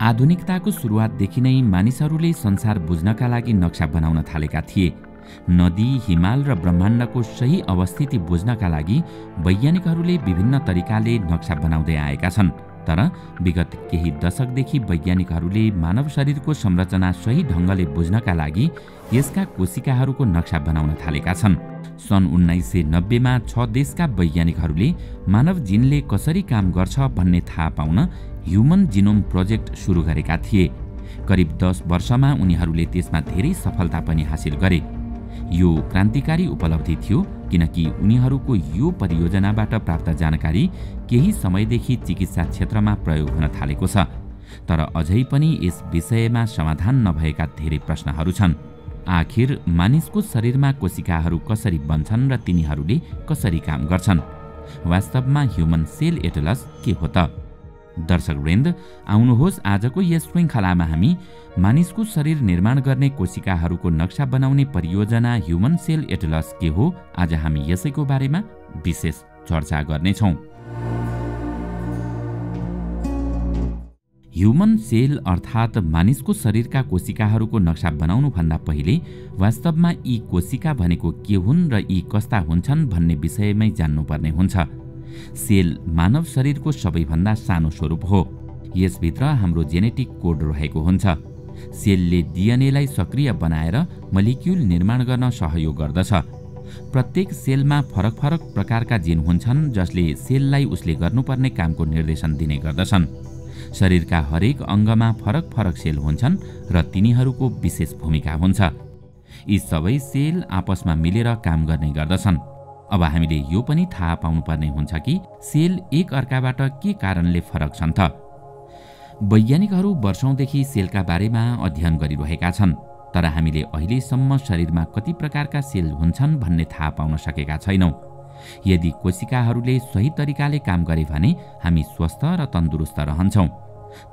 आधुनिकताको सुरुवातदेखि नै मानिसहरूले संसार बुझ्नका लागि नक्सा बनाउन थालेका थिए। नदी, हिमाल र ब्रह्माण्डको सही अवस्थिति बुझ्नका लागि वैज्ञानिकहरूले विभिन्न तरिकाले नक्सा बनाउँदै आएका छन्। तर विगत केही दशकदेखि वैज्ञानिकहरूले मानव शरीरको संरचना सही ढङ्गले बुझ्नका लागि यसका कोशिकाहरूको नक्सा बनाउन थालेका छन्। सन् 1990 मा 6 देशका वैज्ञानिकहरूले मानव जिनले कसरी काम गर्छ भन्ने थाहा पाउन ह्युमन जिनोम प्रोजेक्ट सुरु गरेका थिए। करिब 10 वर्षमा उनीहरूले त्यसमा धेरै सफलता पनि हासिल गरे। यो क्रान्तिकारी उपलब्धि थियो किनकि उनीहरूको यो परियोजनाबाट प्राप्त जानकारी केही समयदेखि चिकित्सा क्षेत्रमा प्रयोग हुन थालेको छ। तर अझै पनि यस विषयमा समाधान नभएका धेरै प्रश्नहरू छन्। आखिर मानिसको शरीरमा कोशिकाहरू कसरी बन्छन् र तिनीहरूले कसरी काम गर्छन्? वास्तवमा ह्युमन सेल एटलस के हो त? दर्शकवृन्द, आउनुहोस् आजको यस श्रृङ्खलामा हामी मानिसको शरीर निर्माण गर्ने कोशिकाहरूको नक्सा बनाउने परियोजना ह्युमन सेल एटलस के हो, आज हामी यसैको बारेमा विशेष चर्चा गर्नेछौँ। ह्युमन सेल अर्थात् मानिसको शरीरका कोशिकाहरूको नक्सा बनाउनुभन्दा पहिले वास्तवमा यी कोशिका भनेको के हुन् र यी कस्ता हुन्छन् भन्ने विषयमै जान्नुपर्ने हुन्छ। सेल मानव शरीरको सबैभन्दा सानो स्वरूप हो। यसभित्र हाम्रो जेनेटिक कोड रहेको हुन्छ। सेलले डीएनएलाई सक्रिय बनाएर मलिक्युल निर्माण गर्न सहयोग गर्दछ। प्रत्येक सेलमा फरक फरक प्रकारका जिन हुन्छन् जसले सेललाई उसले गर्नुपर्ने कामको निर्देशन दिने गर्दछन्। शरीरका हरेक अङ्गमा फरक फरक सेल हुन्छन् र तिनीहरूको विशेष भूमिका हुन्छ। यी सबै सेल आपसमा मिलेर काम गर्ने गर्दछन्। अब हामीले यो पनि थाहा पाउनुपर्ने हुन्छ कि सेल एक अर्काबाट के कारणले फरक छन् त? वैज्ञानिकहरू वर्षौंदेखि सेलका बारेमा अध्ययन गरिरहेका छन्, तर हामीले अहिलेसम्म शरीरमा कति प्रकारका सेल हुन्छन् भन्ने थाहा पाउन सकेका छैनौं। यदि कोशिकाहरूले सही तरिकाले काम गरे भने हामी स्वस्थ र तन्दुरुस्त रहन्छौं।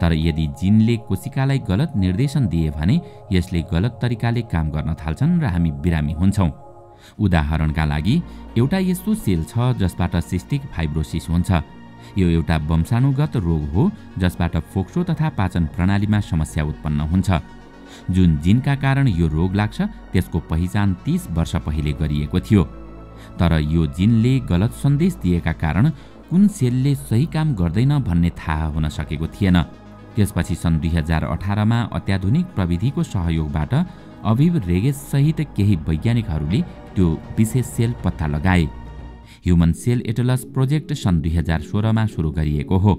तर यदि जिनले कोशिकालाई गलत निर्देशन दिए भने यसले गलत तरिकाले काम गर्न थाल्छन् र हामी बिरामी हुन्छौं। उदाहरणका लागि, एउटा यस्तो सेल छ जसबाट सिस्टिक फाइब्रोसिस हुन्छ। यो एउटा वंशानुगत रोग हो जसबाट फोक्सो तथा पाचन प्रणालीमा समस्या उत्पन्न हुन्छ। जुन जिनका कारण यो रोग लाग्छ त्यसको पहिचान 30 वर्ष पहिले गरिएको थियो। तर यो जिनले गलत सन्देश दिएका कारण कुन सेलले सही काम गर्दैन भन्ने थाहा हुन सकेको थिएन। त्यसपछि सन् 2018 मा अत्याधुनिक प्रविधिको सहयोगबाट अभिव रेगेस सहित केही वैज्ञानिकहरूले त्यो विशेष सेल पत्ता लगाए। ह्युमन सेल एटलस प्रोजेक्ट सन् 2016 मा सुरु गरिएको हो।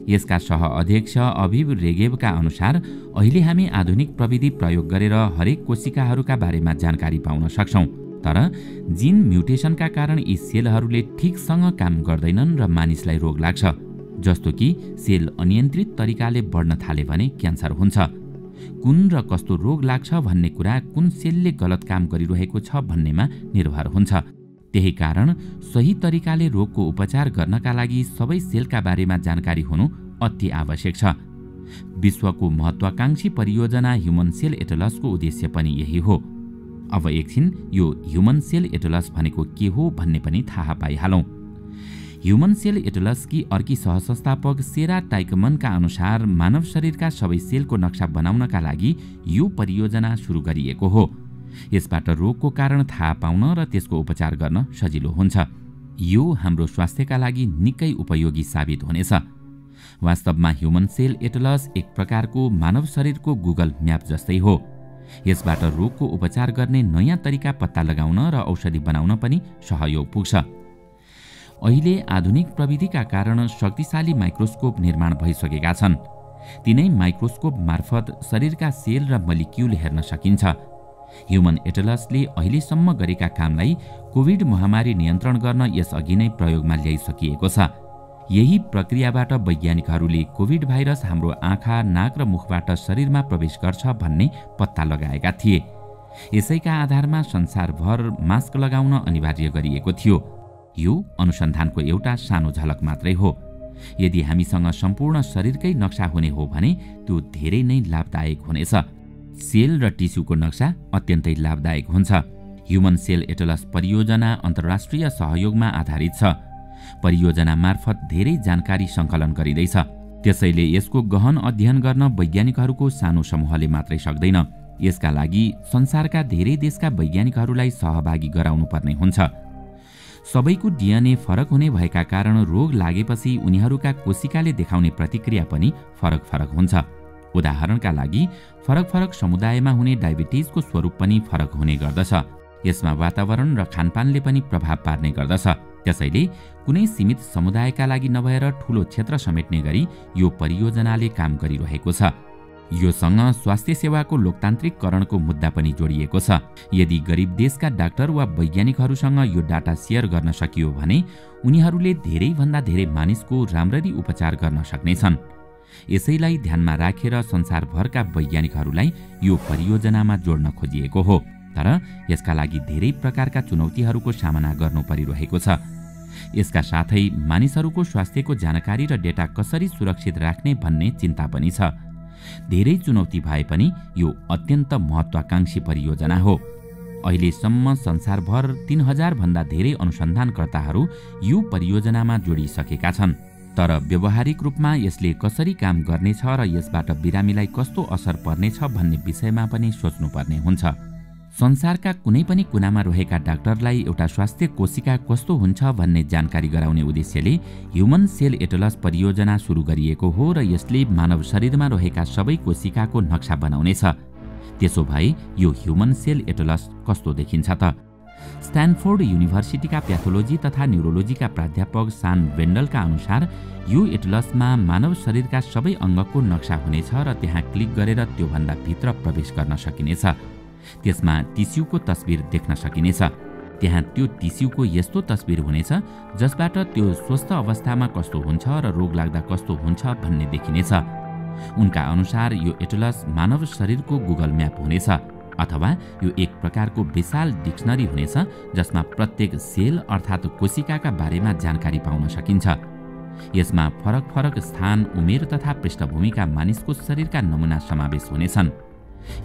यसका सह-अध्यक्ष अभिव रेगेवका अनुसार अहिले हामी आधुनिक प्रविधि प्रयोग गरेर हरेक कोशिकाहरूका बारेमा जानकारी पाउन सक्छौं। तर जिन म्युटेसनका कारण यी सेलहरूले ठिकसँग काम गर्दैनन् र मानिसलाई रोग लाग्छ। जस्तो कि सेल अनियन्त्रित तरिकाले बढ्न थाले भने क्यान्सर हुन्छ। कुन र कस्तो रोग लाग्छ भन्ने कुरा कुन सेलले गलत काम गरिरहेको छ भन्नेमा निर्भर हुन्छ। त्यही कारण सही तरिकाले रोगको उपचार गर्नका लागि सबै सेलका बारेमा जानकारी हुनु अति आवश्यक छ। विश्वको महत्वाकांक्षी परियोजना ह्युमन सेल एटलसको उद्देश्य पनि यही हो। अब एकछिन यो ह्युमन सेल एटलस भनेको के हो भन्ने पनि थाहा पाइहालौं। ह्युमन सेल एटलसकी अर्की सहसंस्थापक सेरा टाइकमनका अनुसार मानव शरीरका सबै सेलको नक्सा बनाउनका लागि यो परियोजना सुरु गरिएको हो। यसबाट रोगको कारण थाहा पाउन र त्यसको उपचार गर्न सजिलो हुन्छ। यो हाम्रो स्वास्थ्यका लागि निकै उपयोगी साबित हुनेछ। वास्तवमा ह्युमन सेल एटलस एक प्रकारको मानव शरीरको गुगल म्याप जस्तै हो। यसबाट रोगको उपचार गर्ने नयाँ तरिका पत्ता लगाउन र औषधि बनाउन पनि सहयोग पुग्छ। अहिले आधुनिक प्रविधिका कारण शक्तिशाली माइक्रोस्कोप निर्माण भइसकेका छन्। तिनै माइक्रोस्कोप मार्फत शरीरका सेल र मलिक्युल हेर्न सकिन्छ। ह्युमन एटलसले अहिलेसम्म गरेका कामलाई कोभिड महामारी नियन्त्रण गर्न यसअघि नै प्रयोगमा ल्याइसकिएको छ। यही प्रक्रियाबाट वैज्ञानिकहरूले कोभिड भाइरस हाम्रो आँखा, नाक र मुखबाट शरीरमा प्रवेश गर्छ भन्ने पत्ता लगाएका थिए। यसैका आधारमा संसारभर मास्क लगाउन अनिवार्य गरिएको थियो। यो अनुसन्धानको एउटा सानो झलक मात्रै हो। यदि हामीसँग सम्पूर्ण शरीरकै नक्सा हुने हो भने त्यो धेरै नै लाभदायक हुनेछ। सेल र टिस्युको नक्सा अत्यन्तै लाभदायक हुन्छ। ह्युमन सेल एटलस परियोजना अन्तर्राष्ट्रिय सहयोगमा आधारित छ। परियोजना मार्फत धेरै जानकारी सङ्कलन गरिँदैछ। त्यसैले यसको गहन अध्ययन गर्न वैज्ञानिकहरूको सानो समूहले मात्रै सक्दैन। यसका लागि संसारका धेरै देशका वैज्ञानिकहरूलाई सहभागी गराउनु पर्ने हुन्छ। सबैको डीएनए फरक हुने भएका कारण रोग लागेपछि उनीहरूका कोशिकाले देखाउने प्रतिक्रिया पनि फरक फरक हुन्छ। उदाहरणका लागि फरक फरक समुदायमा हुने डायबिटिजको स्वरूप पनि फरक हुने गर्दछ। यसमा वातावरण र खानपानले पनि प्रभाव पार्ने गर्दछ। त्यसैले कुनै सीमित समुदायका लागि नभएर ठूलो क्षेत्र समेट्ने गरी यो परियोजनाले काम गरिरहेको छ। योसँग स्वास्थ्य सेवाको लोकतान्त्रिककरणको मुद्दा पनि जोडिएको छ। यदि गरिब देशका डाक्टर वा वैज्ञानिकहरूसँग यो डाटा सेयर गर्न सकियो भने उनीहरूले धेरैभन्दा धेरै मानिसको राम्ररी उपचार गर्न सक्नेछन्। यसैलाई ध्यानमा राखेर संसारभरका वैज्ञानिकहरूलाई यो परियोजनामा जोड्न खोजिएको हो। तर यसका लागि धेरै प्रकारका चुनौतीहरूको सामना गर्नु परिरहेको छ। यसका साथै मानिसहरूको स्वास्थ्यको जानकारी र डेटा कसरी सुरक्षित राख्ने भन्ने चिन्ता पनि छ। धेरै चुनौती भए पनि यो अत्यन्त महत्त्वाकांक्षी परियोजना हो। अहिलेसम्म संसारभर 3000 भन्दा धेरै अनुसन्धानकर्ताहरू यो परियोजनामा जोडिसकेका छन्। तर व्यावहारिक रूपमा यसले कसरी काम गर्नेछ र यसबाट बिरामीलाई कस्तो असर पर्नेछ भन्ने विषयमा पनि सोच्नुपर्ने हुन्छ। संसारका कुनै पनि कुनामा रहेका डाक्टरलाई एउटा स्वास्थ्य कोशिका कस्तो हुन्छ भन्ने जानकारी गराउने उद्देश्यले ह्युमन सेल एटलस परियोजना सुरु गरिएको हो र यसले मानव शरीरमा रहेका सबै कोशिकाको नक्सा बनाउनेछ। त्यसो भए यो ह्युमन सेल एटलस कस्तो देखिन्छ त? स्ट्यानफोर्ड युनिभर्सिटीका प्याथोलोजी तथा न्युरोलोजीका प्राध्यापक सान वेन्डलका अनुसार यो एटलसमा मानव शरीरका सबै अङ्गको नक्सा हुनेछ र त्यहाँ क्लिक गरेर त्योभन्दा भित्र प्रवेश गर्न सकिनेछ। त्यसमा टिस्युको तस्बिर देख्न सकिनेछ। त्यहाँ त्यो टिस्युको यस्तो तस्बिर हुनेछ जसबाट त्यो स्वस्थ अवस्थामा कस्तो हुन्छ र रोग लाग्दा कस्तो हुन्छ भन्ने देखिनेछ। उनका अनुसार यो एटलस मानव शरीरको गुगल म्याप हुनेछ अथवा यो एक प्रकारको विशाल डिक्सनरी हुनेछ जसमा प्रत्येक सेल अर्थात् कोशिकाका बारेमा जानकारी पाउन सकिन्छ। यसमा फरक फरक स्थान, उमेर तथा पृष्ठभूमिका मानिसको शरीरका नमुना समावेश हुनेछन्।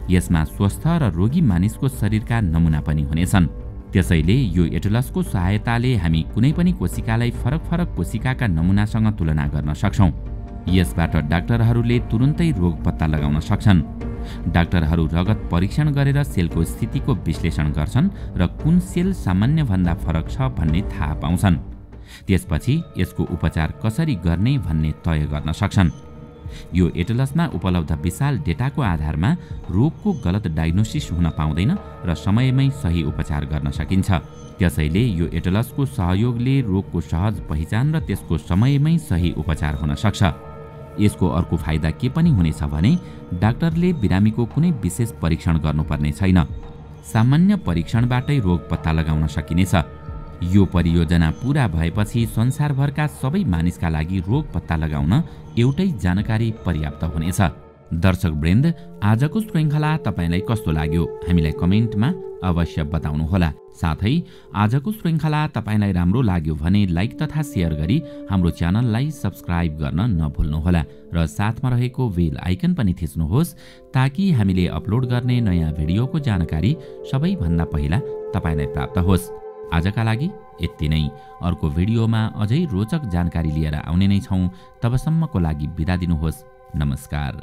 यसमा स्वस्थ र रोगी मानिसको शरीरका नमुना पनि हुनेछन्। त्यसैले यो एटलसको सहायताले हामी कुनै पनि कोशिकालाई फरक फरक कोशिकाका नमुनासँग तुलना गर्न सक्छौं। यसबाट डाक्टरहरूले तुरुन्तै रोग पत्ता लगाउन सक्छन्। डाक्टरहरू रगत परीक्षण गरेर सेलको स्थितिको विश्लेषण गर्छन् र कुन सेल सामान्यभन्दा फरक छ भन्ने थाहा पाउँछन्। त्यसपछि यसको उपचार कसरी गर्ने भन्ने तय गर्न सक्छन्। यो एटलसमा उपलब्ध विशाल डेटाको आधारमा रोगको गलत डायग्नोसिस हुन पाउँदैन र समयमै सही उपचार गर्न सकिन्छ। त्यसैले यो एटलसको सहयोगले रोगको सहज पहिचान र त्यसको समयमै सही उपचार हुन सक्छ। यसको अर्को फाइदा के पनि हुनेछ भने डाक्टरले बिरामीको कुनै विशेष परीक्षण गर्नुपर्ने छैन। सामान्य परीक्षणबाटै रोग पत्ता लगाउन सकिनेछ। यो परियोजना पूरा भएपछि संसारभरका सबै मानिसका लागि रोग पत्ता लगाउन एउटै जानकारी पर्याप्त हुनेछ। दर्शकवृन्द, आजको श्रृङ्खला तपाईलाई कस्तो लाग्यो हामीलाई कमेन्टमा अवश्य बताउनुहोला। साथै आजको श्रृङ्खला तपाईलाई राम्रो लाग्यो भने लाइक तथा सेयर गरी हाम्रो च्यानललाई सब्स्क्राइब गर्न नभुल्नुहोला र साथमा रहेको बेल आइकन पनि थिच्नुहोस् ताकि हामीले अपलोड गर्ने नयाँ भिडियोको जानकारी सबैभन्दा पहिला तपाईलाई प्राप्त होस्। आजका लागि यति नै। अर्को भिडियोमा अझै रोचक जानकारी लिएर आउने नै छौं। तबसम्मको लागि बिदा दिनुहोस्। नमस्कार।